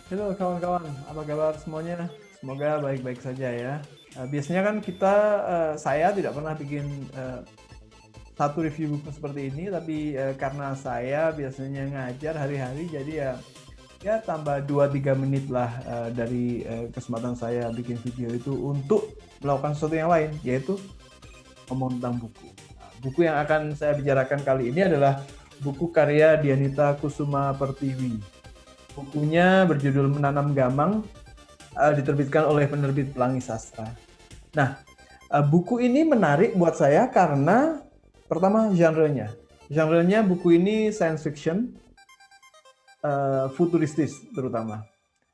Halo kawan-kawan, apa kabar semuanya? Semoga baik-baik saja ya. Biasanya kan saya tidak pernah bikin satu review buku seperti ini, tapi karena saya biasanya ngajar hari-hari, jadi ya tambah 2-3 menit lah dari kesempatan saya bikin video itu untuk melakukan sesuatu yang lain, yaitu ngomong tentang buku. Buku yang akan saya bicarakan kali ini adalah buku karya Dianita Kusuma Pertiwi. Bukunya berjudul Menanam Gamang, diterbitkan oleh penerbit Pelangi Sastra. Nah, buku ini menarik buat saya karena pertama genrenya. Genrenya buku ini science fiction, futuristis terutama.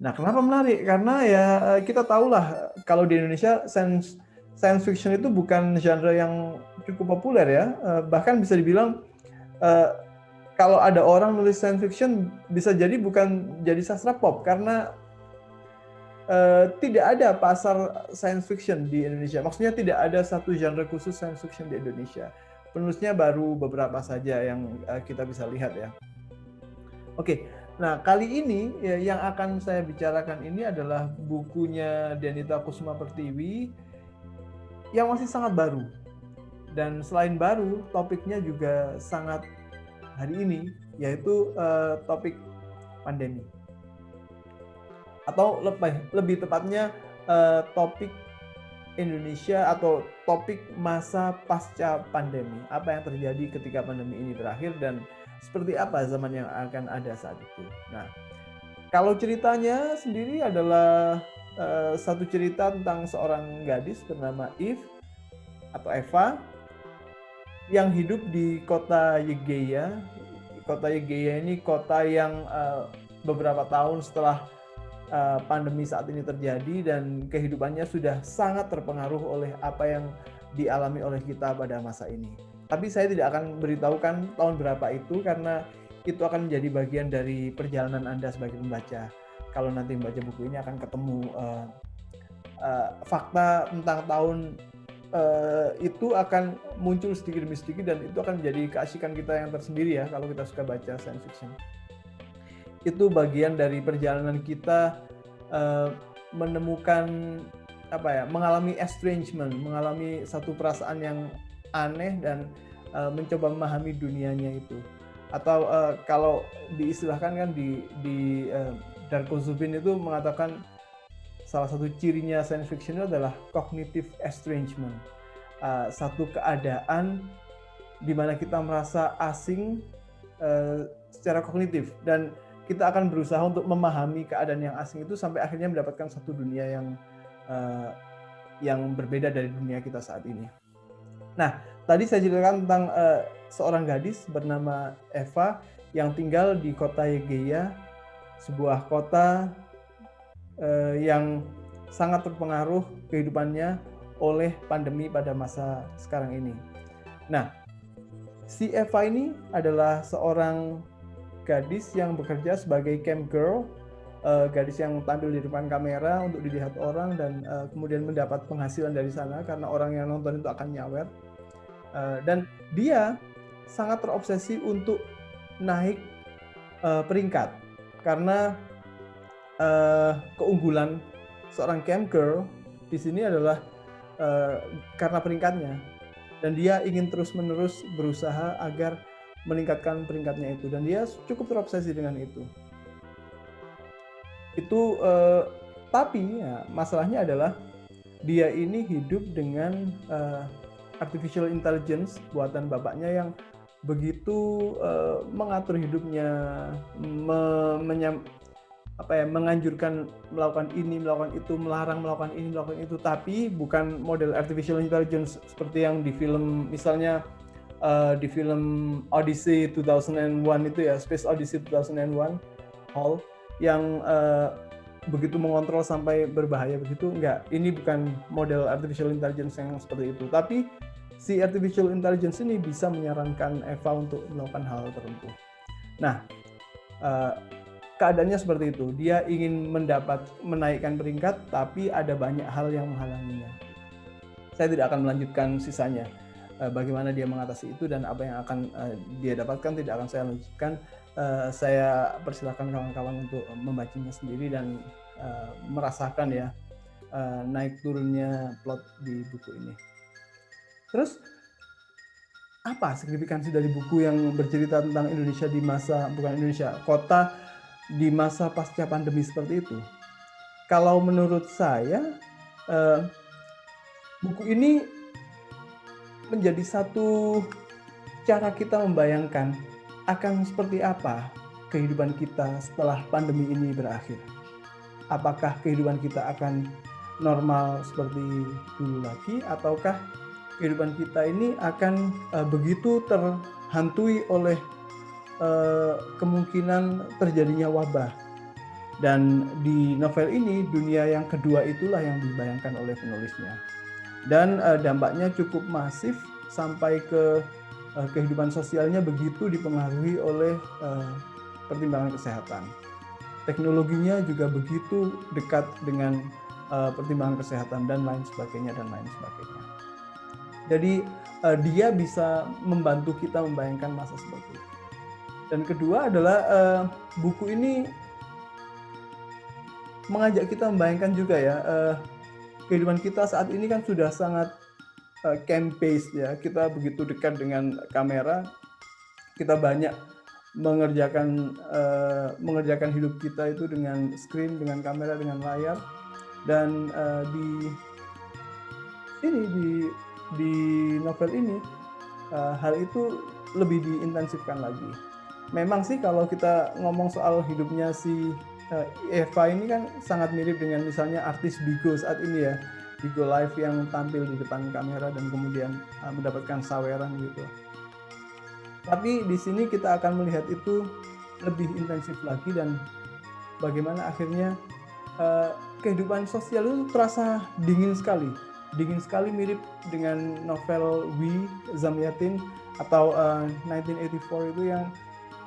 Nah, kenapa menarik? Karena ya kita tahulah kalau di Indonesia science fiction itu bukan genre yang cukup populer ya. Bahkan bisa dibilang kalau ada orang nulis science fiction bisa jadi bukan jadi sastra pop karena tidak ada pasar science fiction di Indonesia. Maksudnya tidak ada satu genre khusus science fiction di Indonesia. Penulisnya baru beberapa saja yang kita bisa lihat ya. Oke, nah kali ini ya, yang akan saya bicarakan ini adalah bukunya Dianita Kusuma Pertiwi yang masih sangat baru. Dan selain baru, topiknya juga sangat hari ini, yaitu topik pandemi. Atau lebih tepatnya topik Indonesia atau topik masa pasca pandemi. Apa yang terjadi ketika pandemi ini berakhir dan seperti apa zaman yang akan ada saat itu. Nah, kalau ceritanya sendiri adalah satu cerita tentang seorang gadis bernama Eve atau Eva yang hidup di kota Yegeya. Kota Yegeya ini kota yang beberapa tahun setelah pandemi saat ini terjadi dan kehidupannya sudah sangat terpengaruh oleh apa yang dialami oleh kita pada masa ini. Tapi saya tidak akan beritahukan tahun berapa itu karena itu akan menjadi bagian dari perjalanan Anda sebagai pembaca. Kalau nanti membaca buku ini akan ketemu fakta tentang tahun itu akan muncul sedikit demi sedikit dan itu akan menjadi keasikan kita yang tersendiri ya kalau kita suka baca science fiction. Itu bagian dari perjalanan kita menemukan mengalami estrangement, mengalami satu perasaan yang aneh dan mencoba memahami dunianya itu. Atau kalau diistilahkan kan di Darko Zubin itu mengatakan salah satu cirinya science fiction itu adalah cognitive estrangement. Satu keadaan di mana kita merasa asing secara kognitif dan kita akan berusaha untuk memahami keadaan yang asing itu sampai akhirnya mendapatkan satu dunia yang berbeda dari dunia kita saat ini. Nah, tadi saya ceritakan tentang seorang gadis bernama Eva yang tinggal di kota Yegeya, sebuah kota yang sangat terpengaruh kehidupannya oleh pandemi pada masa sekarang ini. Nah, si Eva ini adalah seorang gadis yang bekerja sebagai cam girl, gadis yang tampil di depan kamera untuk dilihat orang dan kemudian mendapat penghasilan dari sana karena orang yang nonton itu akan nyawer. Dan dia sangat terobsesi untuk naik peringkat karena keunggulan seorang cam girl di sini adalah karena peringkatnya dan dia ingin terus-menerus berusaha agar meningkatkan peringkatnya itu dan dia cukup terobsesi dengan itu. Tapi ya, masalahnya adalah dia ini hidup dengan artificial intelligence buatan bapaknya yang begitu mengatur hidupnya, menganjurkan melakukan ini, melakukan itu, melarang melakukan ini, melakukan itu, tapi bukan model artificial intelligence seperti yang di film, misalnya di film Odyssey 2001 itu ya, Space Odyssey 2001, HAL, yang begitu mengontrol sampai berbahaya begitu. Enggak, ini bukan model artificial intelligence yang seperti itu, tapi si artificial intelligence ini bisa menyarankan Eva untuk melakukan hal tertentu. Nah, keadaannya seperti itu. Dia ingin menaikkan peringkat, tapi ada banyak hal yang menghalanginya. Saya tidak akan melanjutkan sisanya. Bagaimana dia mengatasi itu dan apa yang akan dia dapatkan tidak akan saya lanjutkan. saya persilakan kawan-kawan untuk membacanya sendiri dan merasakan ya naik turunnya plot di buku ini. Terus apa signifikansi dari buku yang bercerita tentang Indonesia di masa, bukan Indonesia, kota di masa pasca pandemi seperti itu? Kalau menurut saya, buku ini menjadi satu cara kita membayangkan akan seperti apa kehidupan kita setelah pandemi ini berakhir. Apakah kehidupan kita akan normal seperti dulu lagi, ataukah kehidupan kita ini akan begitu terhantui oleh kemungkinan terjadinya wabah. Dan di novel ini, dunia yang kedua itulah yang dibayangkan oleh penulisnya. Dan dampaknya cukup masif sampai ke kehidupan sosialnya begitu dipengaruhi oleh pertimbangan kesehatan. Teknologinya juga begitu dekat dengan pertimbangan kesehatan dan lain sebagainya. Jadi dia bisa membantu kita membayangkan masa seperti itu. Dan kedua adalah buku ini mengajak kita membayangkan juga ya kehidupan kita saat ini kan sudah sangat cam-based ya. Kita begitu dekat dengan kamera, kita banyak mengerjakan hidup kita itu dengan screen, dengan kamera, dengan layar. Dan di novel ini hal itu lebih diintensifkan lagi. Memang sih kalau kita ngomong soal hidupnya si Eva ini kan sangat mirip dengan misalnya artis Bigo saat ini ya, Bigo Live yang tampil di depan kamera dan kemudian mendapatkan saweran gitu. Tapi di sini kita akan melihat itu lebih intensif lagi dan bagaimana akhirnya kehidupan sosial itu terasa dingin sekali mirip dengan novel We Zamyatin atau 1984 itu yang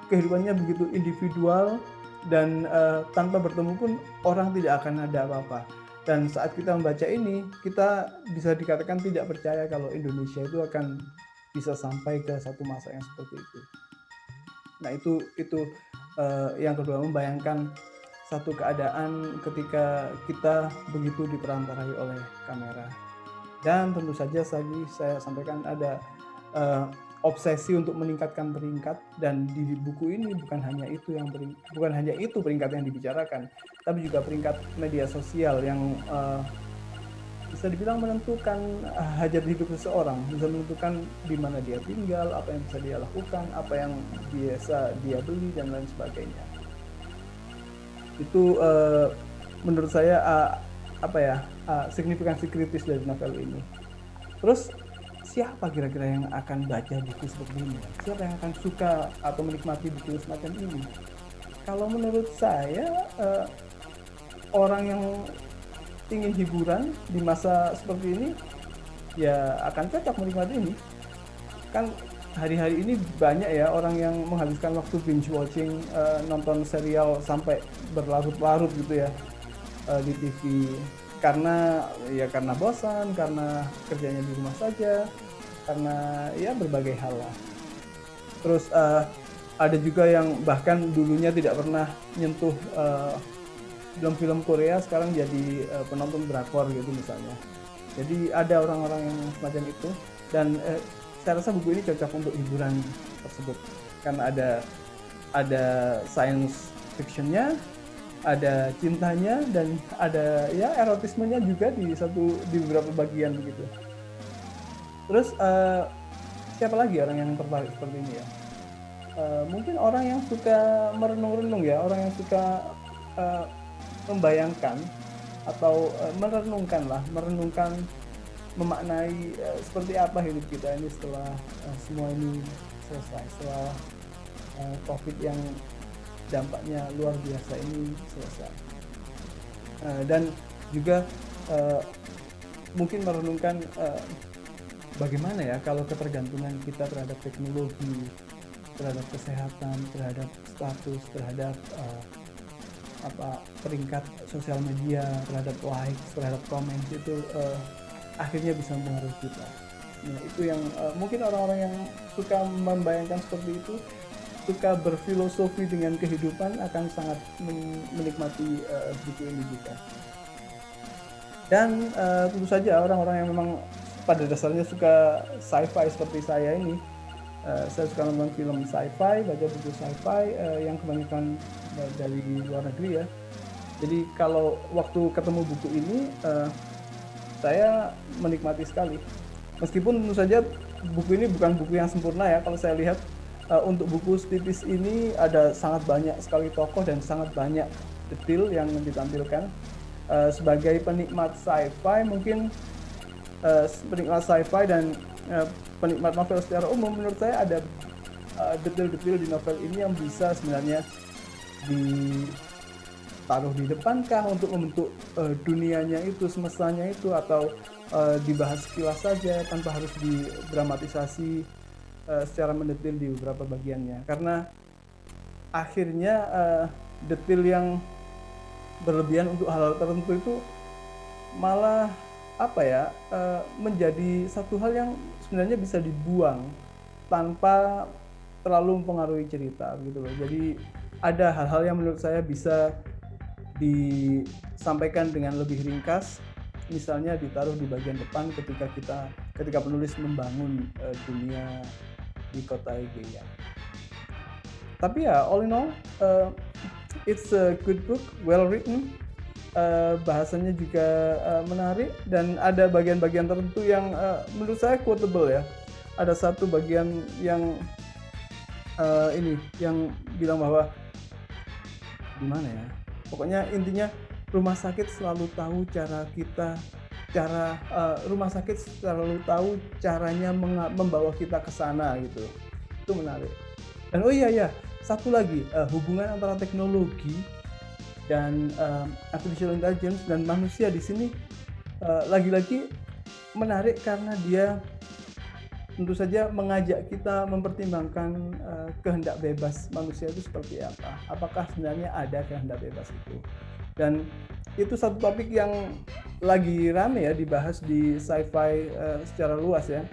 kehidupannya begitu individual dan tanpa bertemu pun orang tidak akan ada apa-apa. Dan saat kita membaca ini, kita bisa dikatakan tidak percaya kalau Indonesia itu akan bisa sampai ke satu masa yang seperti itu. Nah itu yang kedua, membayangkan satu keadaan ketika kita begitu diperantarai oleh kamera. Dan tentu saja saya sampaikan ada obsesi untuk meningkatkan peringkat, dan di buku ini bukan hanya itu peringkat yang dibicarakan, tapi juga peringkat media sosial yang bisa dibilang menentukan hajat hidup seseorang, bisa menentukan di mana dia tinggal, apa yang bisa dia lakukan, apa yang biasa dia beli dan lain sebagainya. Itu menurut saya signifikansi kritis dari novel ini. Terus siapa kira-kira yang akan baca buku seperti ini? Siapa yang akan suka atau menikmati buku semacam ini? Kalau menurut saya orang yang ingin hiburan di masa seperti ini ya akan cocok menikmati ini. Kan hari-hari ini banyak ya orang yang menghabiskan waktu binge watching, nonton serial sampai berlarut-larut gitu ya di TV karena bosan, karena kerjanya di rumah saja, karena ya berbagai hal lah. Terus ada juga yang bahkan dulunya tidak pernah nyentuh film-film Korea, sekarang jadi penonton drakor gitu misalnya. Jadi ada orang-orang yang semacam itu, dan saya rasa buku ini cocok untuk hiburan tersebut karena ada science fictionnya, ada cintanya, dan ada ya erotismenya juga di beberapa bagian begitu. Terus siapa lagi orang yang tertarik seperti ini ya? Mungkin orang yang suka merenung-renung ya, orang yang suka membayangkan atau merenungkan, memaknai seperti apa hidup kita ini setelah semua ini selesai, setelah COVID yang dampaknya luar biasa ini selesai. Dan juga mungkin merenungkan bagaimana ya kalau ketergantungan kita terhadap teknologi, terhadap kesehatan, terhadap status, terhadap peringkat sosial media, terhadap likes, terhadap komen itu akhirnya bisa mempengaruhi kita. Nah, itu yang mungkin orang-orang yang suka membayangkan seperti itu suka berfilosofi dengan kehidupan akan sangat menikmati buku ini juga. Dan tentu saja orang-orang yang memang pada dasarnya suka sci-fi seperti saya ini, saya suka nonton film sci-fi, baca buku sci-fi yang kebanyakan dari luar negeri ya. Jadi kalau waktu ketemu buku ini, saya menikmati sekali. Meskipun tentu saja buku ini bukan buku yang sempurna ya, kalau saya lihat untuk buku setipis ini ada sangat banyak sekali tokoh dan sangat banyak detail yang ditampilkan. Sebagai penikmat sci-fi mungkin penikmat sci-fi dan penikmat novel secara umum, menurut saya ada detail-detail di novel ini yang bisa sebenarnya ditaruh di depankah untuk membentuk dunianya itu, semestanya itu, atau dibahas sekilas saja tanpa harus didramatisasi secara mendetail di beberapa bagiannya. Karena akhirnya detail yang berlebihan untuk hal-hal tertentu itu malah menjadi satu hal yang sebenarnya bisa dibuang tanpa terlalu mempengaruhi cerita gitu loh. Jadi ada hal-hal yang menurut saya bisa disampaikan dengan lebih ringkas, misalnya ditaruh di bagian depan ketika penulis membangun dunia di kota Egeia. Tapi ya all in all it's a good book, well written. Bahasanya juga menarik dan ada bagian-bagian tertentu yang menurut saya quotable ya. Ada satu bagian yang yang bilang bahwa gimana ya, pokoknya intinya rumah sakit selalu tahu rumah sakit selalu tahu caranya membawa kita ke sana gitu. Itu menarik. Dan oh iya, satu lagi, hubungan antara teknologi dan artificial intelligence dan manusia di sini lagi-lagi menarik karena dia tentu saja mengajak kita mempertimbangkan kehendak bebas manusia itu seperti apa. Apakah sebenarnya ada kehendak bebas itu? Dan itu satu topik yang lagi rame ya dibahas di sci-fi secara luas ya.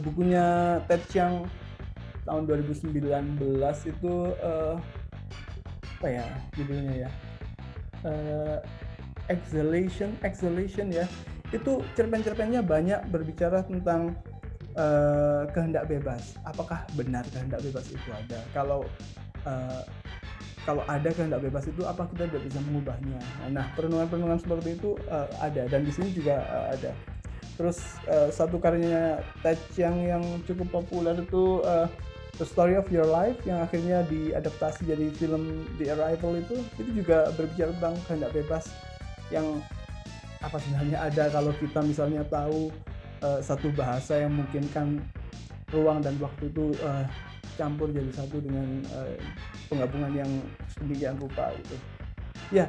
Bukunya Ted Chiang tahun 2019 itu judulnya ya, Exhalation ya. Itu cerpen-cerpennya banyak berbicara tentang kehendak bebas. Apakah benar kehendak bebas itu ada? Kalau ada kehendak bebas itu, apa kita tidak bisa mengubahnya? Nah, perenungan-perenungan seperti itu ada, dan di sini juga ada. Terus satu karyanya Ted Chiang yang cukup populer itu The Story of Your Life, yang akhirnya diadaptasi jadi film The Arrival, itu juga berbicara tentang kehendak bebas yang apa sebenarnya ada kalau kita misalnya tahu satu bahasa yang memungkinkan ruang dan waktu itu campur jadi satu dengan penggabungan yang sedemikian rupa gitu. Ya,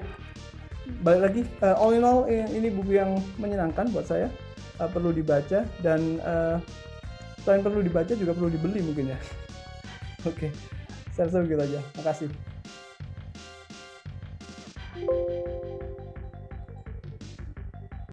balik lagi, all in all ini buku yang menyenangkan buat saya, perlu dibaca, dan selain perlu dibaca juga perlu dibeli mungkin ya. Oke, saya rasa begitu aja. Makasih.